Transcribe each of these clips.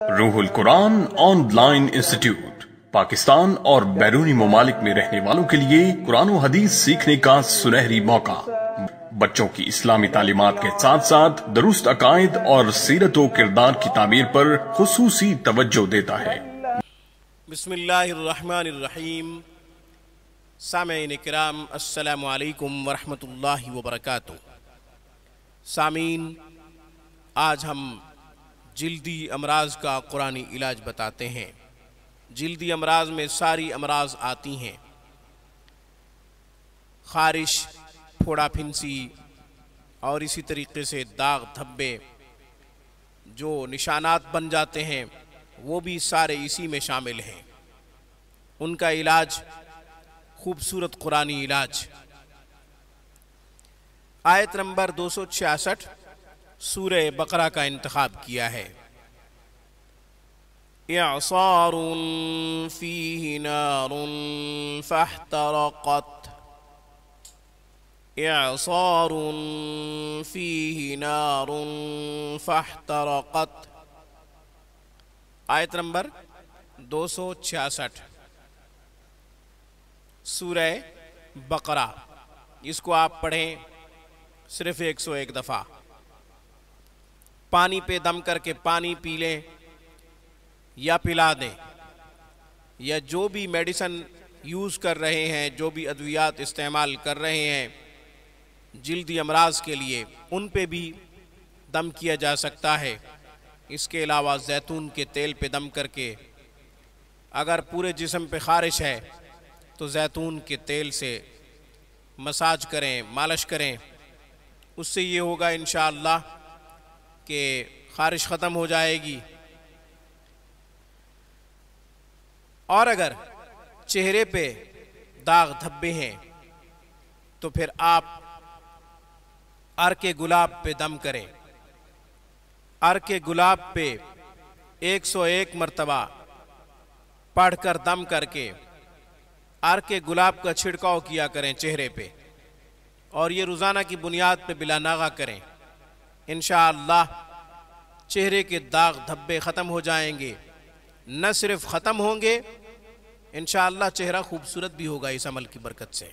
روح القرآن on line institute Pakistan اور بیرونی ممالک میں رہنے والوں کے لیے قرآن و حدیث سیکھنے کا سنہری موقع۔ بچوں کی اسلامی تعلیمات کے ساتھ ساتھ درست عقائد اور سیرت و کردار کی تعمیر پر خصوصی توجہ دیتا ہے۔ بسم اللہ الرحمن الرحیم۔ سامعین کرام، السلام علیکم ورحمۃ اللہ وبرکاتہ۔ سامعین، آج ہم جلدی امراض کا قرآنی علاج بتاتے ہیں۔ جلدی امراض میں ساری امراض آتی ہیں، خارش، پھوڑا پھنسی اور اسی طریقے سے داغ دھبے جو نشانات بن جاتے ہیں وہ بھی سارے اسی میں شامل ہیں۔ ان کا علاج خوبصورت قرآنی علاج۔ آیت نمبر 266 سورہ بقرہ کا انتخاب کیا ہے۔ اعصار فیہ نار فاحترقت، اعصار فیہ نار فاحترقت۔ آیت نمبر 266 سورہ بقرہ۔ اس کو آپ پڑھیں صرف 101 دفعہ۔ پانی پہ دم کر کے پانی پی لیں یا پلا دیں، یا جو بھی میڈیسن یوز کر رہے ہیں، جو بھی ادویات استعمال کر رہے ہیں جلدی امراض کے لیے، ان پہ بھی دم کیا جا سکتا ہے۔ اس کے علاوہ زیتون کے تیل پہ دم کر کے، اگر پورے جسم پہ خارش ہے تو زیتون کے تیل سے مساج کریں، مالش کریں۔ اس سے یہ ہوگا انشاءاللہ کہ خارش ختم ہو جائے گی۔ اور اگر چہرے پہ داغ دھبے ہیں تو پھر آپ عرق گلاب پہ دم کریں۔ عرق گلاب پہ 101 مرتبہ پڑھ کر دم کر کے عرق گلاب کا چھڑکاؤ کیا کریں چہرے پہ، اور یہ روزانہ کی بنیاد پہ بلا ناغہ کریں۔ انشاءاللہ چہرے کے داغ دھبے ختم ہو جائیں گے۔ نہ صرف ختم ہوں گے، انشاءاللہ چہرہ خوبصورت بھی ہوگا اس عمل کی برکت سے،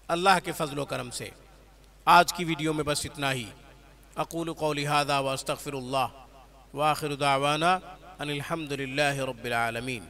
اللہ کے فضل و کرم سے۔ آج کی ویڈیو میں بس اتنا ہی۔ اقول قولی ھذا واستغفر اللہ، وآخر دعوانا ان الحمد للہ رب العالمین۔